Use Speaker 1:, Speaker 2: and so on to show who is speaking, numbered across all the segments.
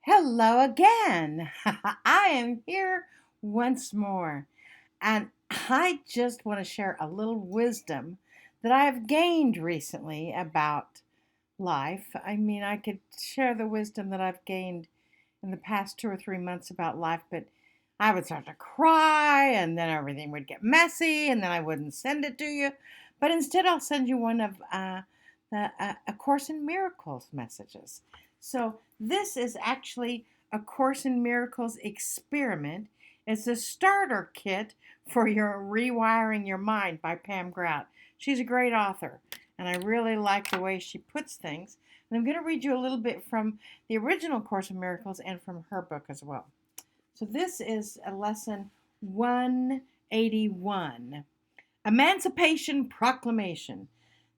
Speaker 1: Hello again. I am here once more, and I just want to share a little wisdom that I have gained recently about life. I could share the wisdom that I've gained in the past 2 or 3 months about life, but I would start to cry, and then everything would get messy, and then I wouldn't send it to you. But instead, I'll send you one of the A Course in Miracles messages. So this is actually A Course in Miracles experiment. It's a starter kit for your rewiring your mind by Pam Grout. She's a great author, and I really like the way she puts things. And I'm going to read you a little bit from the original Course in Miracles and from her book as well. So this is a lesson 181. Emancipation Proclamation.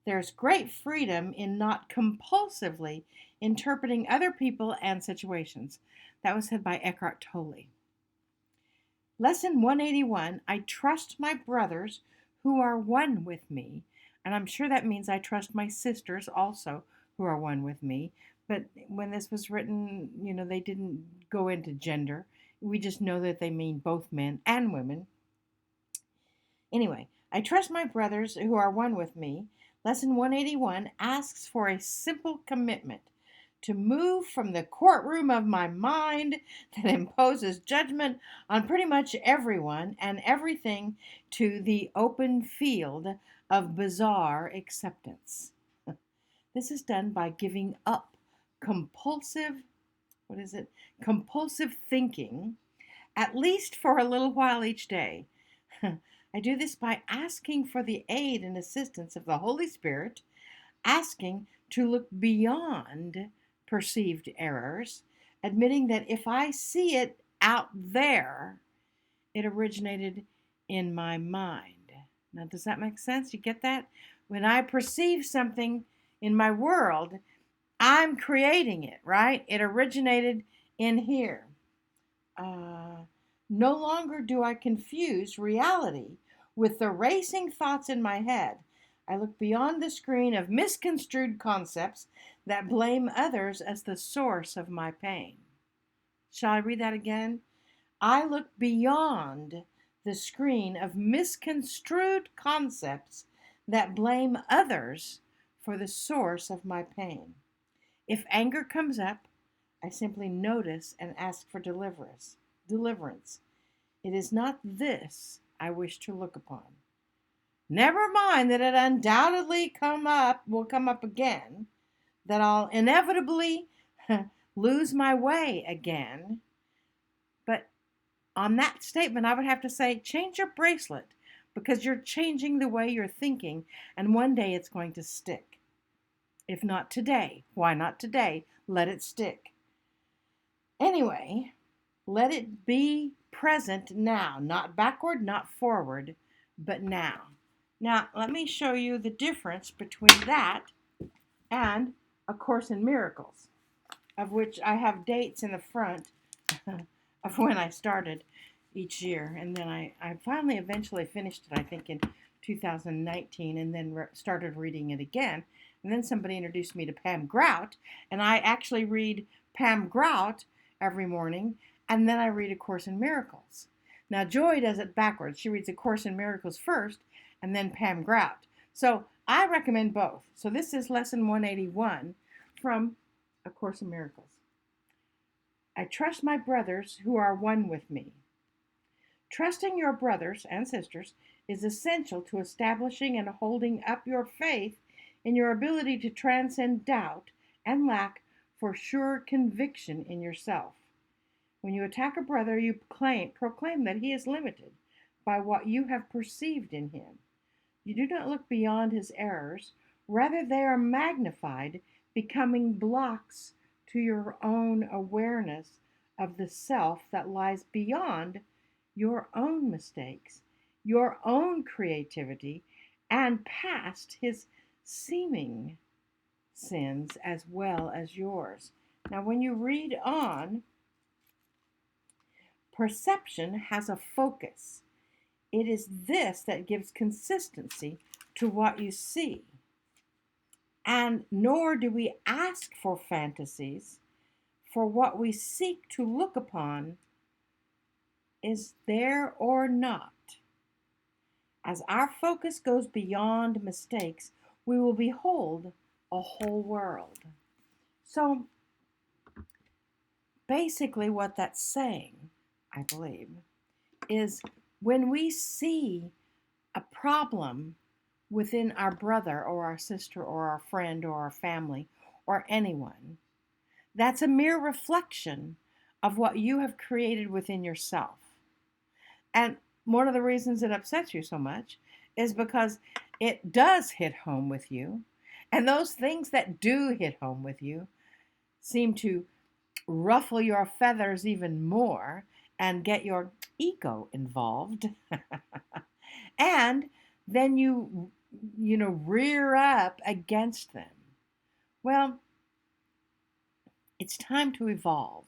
Speaker 1: There's great freedom in not compulsively interpreting other people and situations. That was said by Eckhart Tolle. Lesson 181. I trust my brothers who are one with me. And I'm sure that means I trust my sisters also who are one with me. But when this was written, they didn't go into gender. We just know that they mean both men and women. Anyway, I trust my brothers who are one with me. Lesson 181 asks for a simple commitment to move from the courtroom of my mind that imposes judgment on pretty much everyone and everything to the open field of bizarre acceptance. This is done by giving up compulsive thinking, at least for a little while each day. I do this by asking for the aid and assistance of the Holy Spirit, asking to look beyond perceived errors, admitting that if I see it out there, it originated in my mind. Now, does that make sense? You get that? When I perceive something in my world, I'm creating it, right? It originated in here. No longer do I confuse reality with the racing thoughts in my head. I look beyond the screen of misconstrued concepts that blame others as the source of my pain. Shall I read that again? I look beyond the screen of misconstrued concepts that blame others for the source of my pain. If anger comes up, I simply notice and ask for deliverance. It is not this I wish to look upon. Never mind that it undoubtedly will come up again, that I'll inevitably lose my way again. But on that statement, I would have to say, change your bracelet, because you're changing the way you're thinking, and one day it's going to stick. If not today, why not today? Let it stick. Anyway, let it be present now, not backward, not forward, but now. Now, let me show you the difference between that and A Course in Miracles, of which I have dates in the front of when I started each year. And then I finally eventually finished it, I think, in 2019, and then started reading it again. And then somebody introduced me to Pam Grout, and I actually read Pam Grout every morning, and then I read A Course in Miracles. Now, Joy does it backwards. She reads A Course in Miracles first, and then Pam Grout. So I recommend both. So this is lesson 181 from A Course in Miracles. I trust my brothers who are one with me. Trusting your brothers and sisters is essential to establishing and holding up your faith in your ability to transcend doubt and lack for sure conviction in yourself. When you attack a brother, you proclaim that he is limited by what you have perceived in him. You do not look beyond his errors. Rather, they are magnified, becoming blocks to your own awareness of the self that lies beyond your own mistakes, your own creativity, and past his seeming sins as well as yours. Now, when you read on, perception has a focus. It is this that gives consistency to what you see. And nor do we ask for fantasies. for what we seek to look upon is there or not. As our focus goes beyond mistakes, we will behold a whole world. So basically what that's saying, I believe, is when we see a problem within our brother or our sister or our friend or our family or anyone, that's a mere reflection of what you have created within yourself. And one of the reasons it upsets you so much is because it does hit home with you. And those things that do hit home with you seem to ruffle your feathers even more and get your ego involved. And then you rear up against them. Well, it's time to evolve.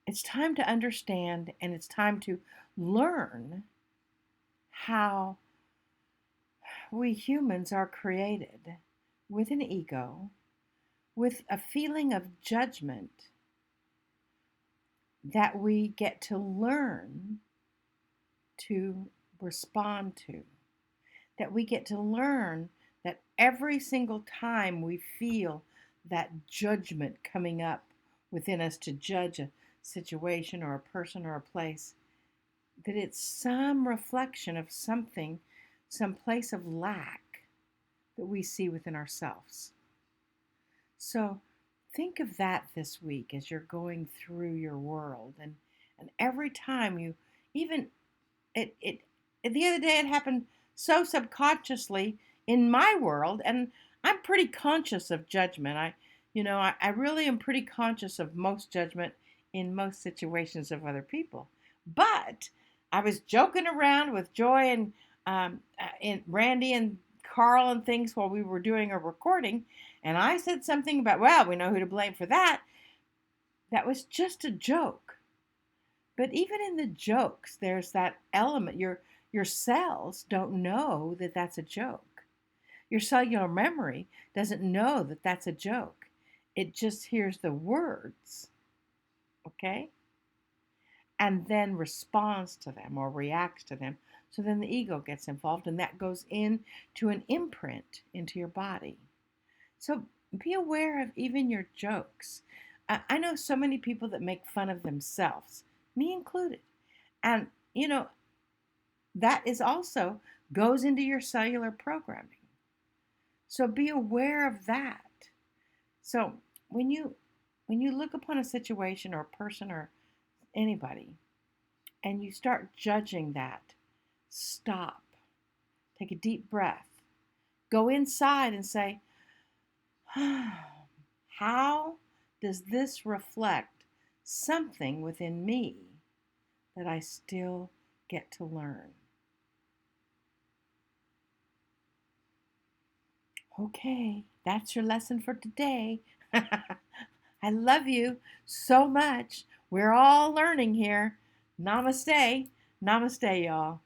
Speaker 1: It's time to understand, and it's time to learn how we humans are created with an ego, with a feeling of judgment that we get to learn to respond to, that we get to learn that every single time we feel that judgment coming up within us to judge a situation or a person or a place, that it's some reflection of something, some place of lack that we see within ourselves. So think of that this week as you're going through your world, and every time you, even it the other day it happened so subconsciously in my world, and I'm pretty conscious of judgment. I really am pretty conscious of most judgment in most situations of other people. But I was joking around with Joy and Randy and Carl and things while we were doing a recording, and I said something about, well, we know who to blame for that. That was just a joke. But even in the jokes, there's that element. Your cells don't know that that's a joke. Your cellular memory doesn't know that that's a joke. It just hears the words, okay? And then responds to them or reacts to them. So then the ego gets involved, and that goes into an imprint into your body. So be aware of even your jokes. I know so many people that make fun of themselves, me included. And, that is also goes into your cellular programming. So be aware of that. So when you look upon a situation or a person or anybody and you start judging that, stop. Take a deep breath. Go inside and say, how does this reflect something within me that I still get to learn? Okay, that's your lesson for today. I love you so much. We're all learning here. Namaste. Namaste, y'all.